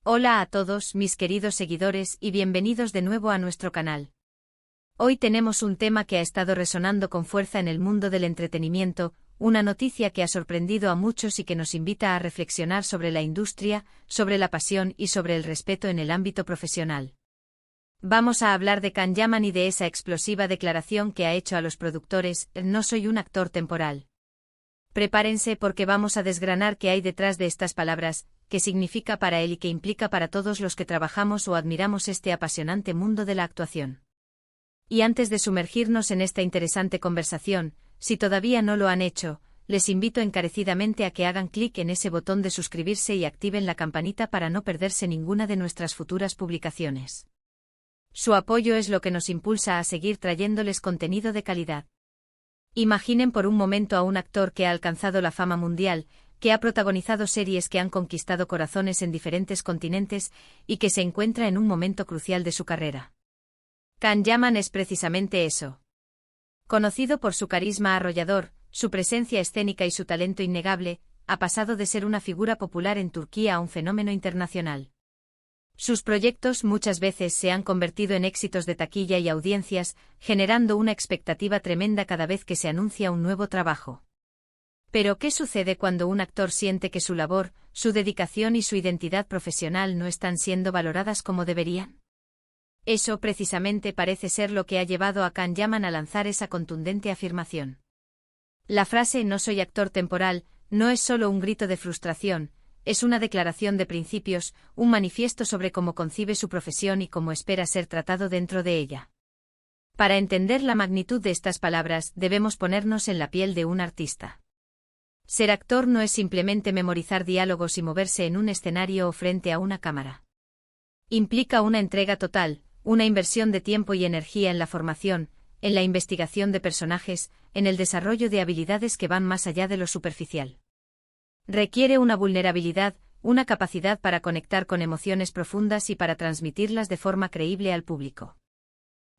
Hola a todos mis queridos seguidores y bienvenidos de nuevo a nuestro canal. Hoy tenemos un tema que ha estado resonando con fuerza en el mundo del entretenimiento, una noticia que ha sorprendido a muchos y que nos invita a reflexionar sobre la industria, sobre la pasión y sobre el respeto en el ámbito profesional. Vamos a hablar de Can Yaman y de esa explosiva declaración que ha hecho a los productores: no soy un actor temporal. Prepárense porque vamos a desgranar qué hay detrás de estas palabras, qué significa para él y qué implica para todos los que trabajamos o admiramos este apasionante mundo de la actuación. Y antes de sumergirnos en esta interesante conversación, si todavía no lo han hecho, les invito encarecidamente a que hagan clic en ese botón de suscribirse y activen la campanita para no perderse ninguna de nuestras futuras publicaciones. Su apoyo es lo que nos impulsa a seguir trayéndoles contenido de calidad. Imaginen por un momento a un actor que ha alcanzado la fama mundial, que ha protagonizado series que han conquistado corazones en diferentes continentes y que se encuentra en un momento crucial de su carrera. Can Yaman es precisamente eso. Conocido por su carisma arrollador, su presencia escénica y su talento innegable, ha pasado de ser una figura popular en Turquía a un fenómeno internacional. Sus proyectos muchas veces se han convertido en éxitos de taquilla y audiencias, generando una expectativa tremenda cada vez que se anuncia un nuevo trabajo. Pero ¿qué sucede cuando un actor siente que su labor, su dedicación y su identidad profesional no están siendo valoradas como deberían? Eso precisamente parece ser lo que ha llevado a Can Yaman a lanzar esa contundente afirmación. La frase "no soy actor temporal" no es solo un grito de frustración, es una declaración de principios, un manifiesto sobre cómo concibe su profesión y cómo espera ser tratado dentro de ella. Para entender la magnitud de estas palabras, debemos ponernos en la piel de un artista. Ser actor no es simplemente memorizar diálogos y moverse en un escenario o frente a una cámara. Implica una entrega total, una inversión de tiempo y energía en la formación, en la investigación de personajes, en el desarrollo de habilidades que van más allá de lo superficial. Requiere una vulnerabilidad, una capacidad para conectar con emociones profundas y para transmitirlas de forma creíble al público.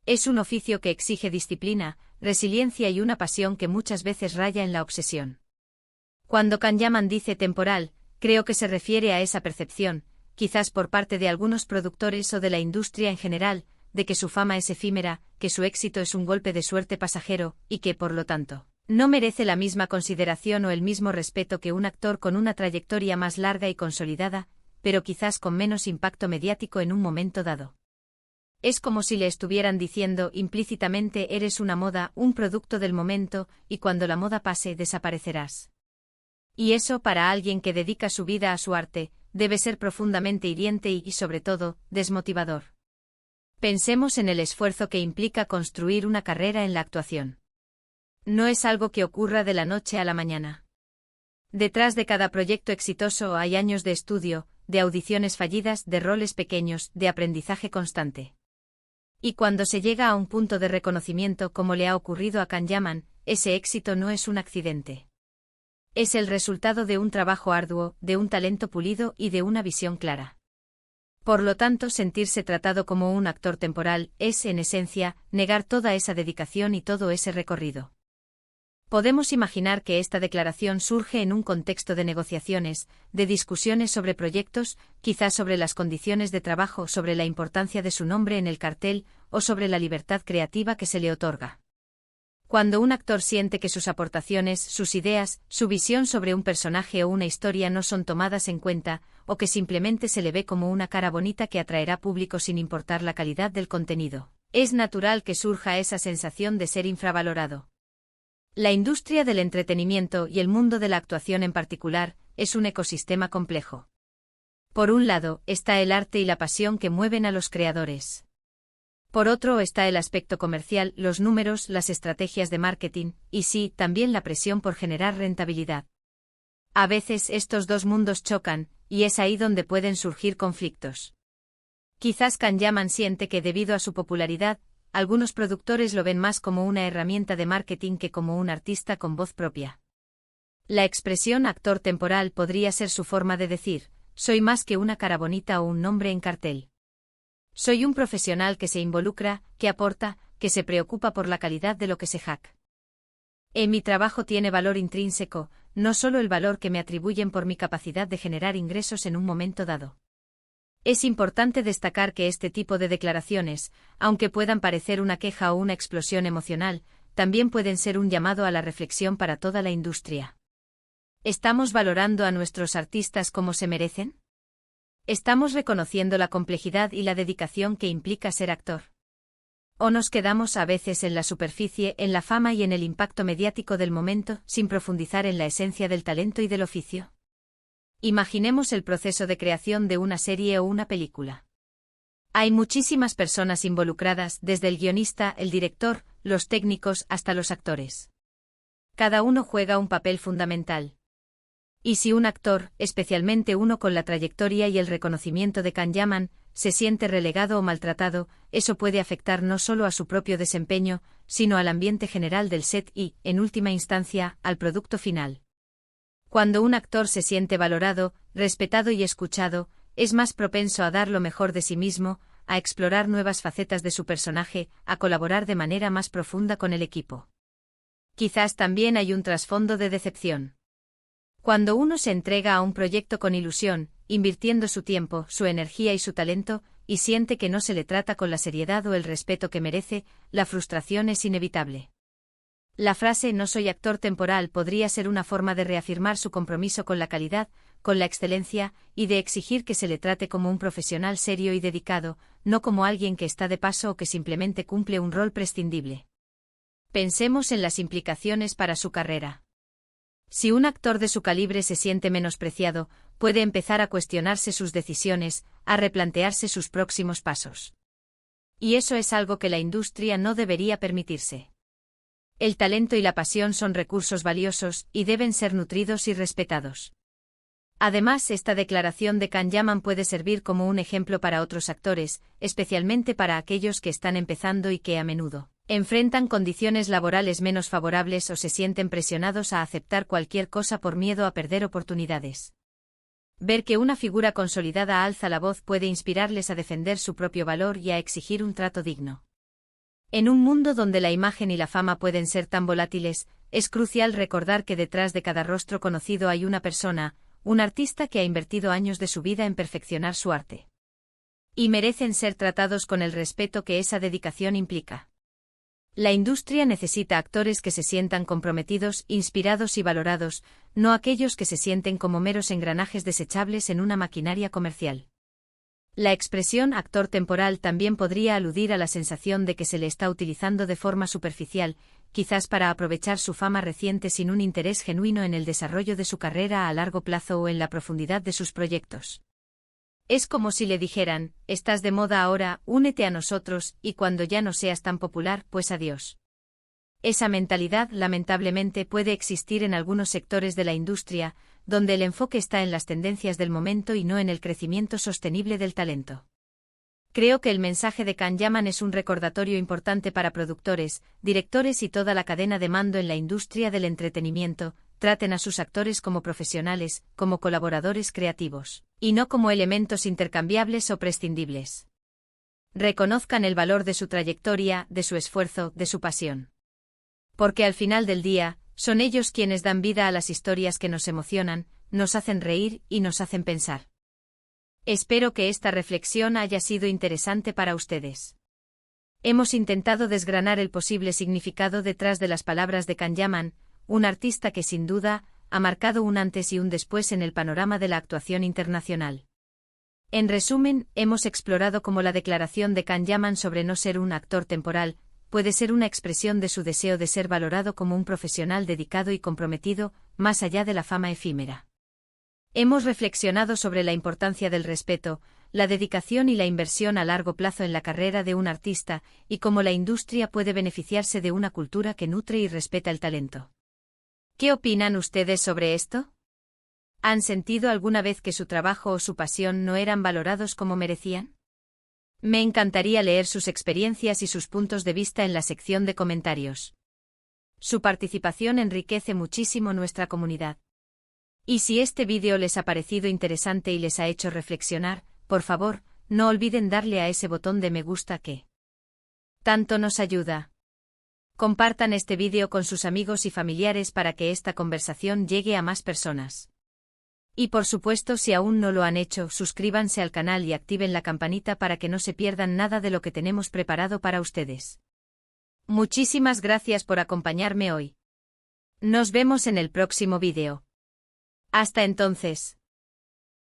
Es un oficio que exige disciplina, resiliencia y una pasión que muchas veces raya en la obsesión. Cuando Can Yaman dice temporal, creo que se refiere a esa percepción, quizás por parte de algunos productores o de la industria en general, de que su fama es efímera, que su éxito es un golpe de suerte pasajero, y que, por lo tanto, no merece la misma consideración o el mismo respeto que un actor con una trayectoria más larga y consolidada, pero quizás con menos impacto mediático en un momento dado. Es como si le estuvieran diciendo implícitamente: eres una moda, un producto del momento, y cuando la moda pase desaparecerás. Y eso, para alguien que dedica su vida a su arte, debe ser profundamente hiriente y, sobre todo, desmotivador. Pensemos en el esfuerzo que implica construir una carrera en la actuación. No es algo que ocurra de la noche a la mañana. Detrás de cada proyecto exitoso hay años de estudio, de audiciones fallidas, de roles pequeños, de aprendizaje constante. Y cuando se llega a un punto de reconocimiento como le ha ocurrido a Can Yaman, ese éxito no es un accidente. Es el resultado de un trabajo arduo, de un talento pulido y de una visión clara. Por lo tanto, sentirse tratado como un actor temporal es, en esencia, negar toda esa dedicación y todo ese recorrido. Podemos imaginar que esta declaración surge en un contexto de negociaciones, de discusiones sobre proyectos, quizás sobre las condiciones de trabajo, sobre la importancia de su nombre en el cartel, o sobre la libertad creativa que se le otorga. Cuando un actor siente que sus aportaciones, sus ideas, su visión sobre un personaje o una historia no son tomadas en cuenta, o que simplemente se le ve como una cara bonita que atraerá público sin importar la calidad del contenido, es natural que surja esa sensación de ser infravalorado. La industria del entretenimiento y el mundo de la actuación en particular es un ecosistema complejo. Por un lado, está el arte y la pasión que mueven a los creadores. Por otro está el aspecto comercial, los números, las estrategias de marketing, y sí, también la presión por generar rentabilidad. A veces estos dos mundos chocan, y es ahí donde pueden surgir conflictos. Quizás Can Yaman siente que debido a su popularidad, algunos productores lo ven más como una herramienta de marketing que como un artista con voz propia. La expresión actor temporal podría ser su forma de decir: soy más que una cara bonita o un nombre en cartel. Soy un profesional que se involucra, que aporta, que se preocupa por la calidad de lo que se hace. Mi trabajo tiene valor intrínseco, no solo el valor que me atribuyen por mi capacidad de generar ingresos en un momento dado. Es importante destacar que este tipo de declaraciones, aunque puedan parecer una queja o una explosión emocional, también pueden ser un llamado a la reflexión para toda la industria. ¿Estamos valorando a nuestros artistas como se merecen? ¿Estamos reconociendo la complejidad y la dedicación que implica ser actor? ¿O nos quedamos a veces en la superficie, en la fama y en el impacto mediático del momento, sin profundizar en la esencia del talento y del oficio? Imaginemos el proceso de creación de una serie o una película. Hay muchísimas personas involucradas, desde el guionista, el director, los técnicos, hasta los actores. Cada uno juega un papel fundamental. Y si un actor, especialmente uno con la trayectoria y el reconocimiento de Can Yaman, se siente relegado o maltratado, eso puede afectar no solo a su propio desempeño, sino al ambiente general del set y, en última instancia, al producto final. Cuando un actor se siente valorado, respetado y escuchado, es más propenso a dar lo mejor de sí mismo, a explorar nuevas facetas de su personaje, a colaborar de manera más profunda con el equipo. Quizás también hay un trasfondo de decepción. Cuando uno se entrega a un proyecto con ilusión, invirtiendo su tiempo, su energía y su talento, y siente que no se le trata con la seriedad o el respeto que merece, la frustración es inevitable. La frase "no soy actor temporal" podría ser una forma de reafirmar su compromiso con la calidad, con la excelencia, y de exigir que se le trate como un profesional serio y dedicado, no como alguien que está de paso o que simplemente cumple un rol prescindible. Pensemos en las implicaciones para su carrera. Si un actor de su calibre se siente menospreciado, puede empezar a cuestionarse sus decisiones, a replantearse sus próximos pasos. Y eso es algo que la industria no debería permitirse. El talento y la pasión son recursos valiosos y deben ser nutridos y respetados. Además, esta declaración de Can Yaman puede servir como un ejemplo para otros actores, especialmente para aquellos que están empezando y que a menudo enfrentan condiciones laborales menos favorables o se sienten presionados a aceptar cualquier cosa por miedo a perder oportunidades. Ver que una figura consolidada alza la voz puede inspirarles a defender su propio valor y a exigir un trato digno. En un mundo donde la imagen y la fama pueden ser tan volátiles, es crucial recordar que detrás de cada rostro conocido hay una persona, un artista que ha invertido años de su vida en perfeccionar su arte. Y merecen ser tratados con el respeto que esa dedicación implica. La industria necesita actores que se sientan comprometidos, inspirados y valorados, no aquellos que se sienten como meros engranajes desechables en una maquinaria comercial. La expresión actor temporal también podría aludir a la sensación de que se le está utilizando de forma superficial, quizás para aprovechar su fama reciente sin un interés genuino en el desarrollo de su carrera a largo plazo o en la profundidad de sus proyectos. Es como si le dijeran: estás de moda ahora, únete a nosotros, y cuando ya no seas tan popular, pues adiós. Esa mentalidad, lamentablemente, puede existir en algunos sectores de la industria, donde el enfoque está en las tendencias del momento y no en el crecimiento sostenible del talento. Creo que el mensaje de Can Yaman es un recordatorio importante para productores, directores y toda la cadena de mando en la industria del entretenimiento. Traten a sus actores como profesionales, como colaboradores creativos, y no como elementos intercambiables o prescindibles. Reconozcan el valor de su trayectoria, de su esfuerzo, de su pasión. Porque al final del día, son ellos quienes dan vida a las historias que nos emocionan, nos hacen reír y nos hacen pensar. Espero que esta reflexión haya sido interesante para ustedes. Hemos intentado desgranar el posible significado detrás de las palabras de Can Yaman, un artista que sin duda ha marcado un antes y un después en el panorama de la actuación internacional. En resumen, hemos explorado cómo la declaración de Can Yaman sobre no ser un actor temporal puede ser una expresión de su deseo de ser valorado como un profesional dedicado y comprometido, más allá de la fama efímera. Hemos reflexionado sobre la importancia del respeto, la dedicación y la inversión a largo plazo en la carrera de un artista, y cómo la industria puede beneficiarse de una cultura que nutre y respeta el talento. ¿Qué opinan ustedes sobre esto? ¿Han sentido alguna vez que su trabajo o su pasión no eran valorados como merecían? Me encantaría leer sus experiencias y sus puntos de vista en la sección de comentarios. Su participación enriquece muchísimo nuestra comunidad. Y si este vídeo les ha parecido interesante y les ha hecho reflexionar, por favor, no olviden darle a ese botón de me gusta que tanto nos ayuda. Compartan este vídeo con sus amigos y familiares para que esta conversación llegue a más personas. Y por supuesto, si aún no lo han hecho, suscríbanse al canal y activen la campanita para que no se pierdan nada de lo que tenemos preparado para ustedes. Muchísimas gracias por acompañarme hoy. Nos vemos en el próximo vídeo. Hasta entonces.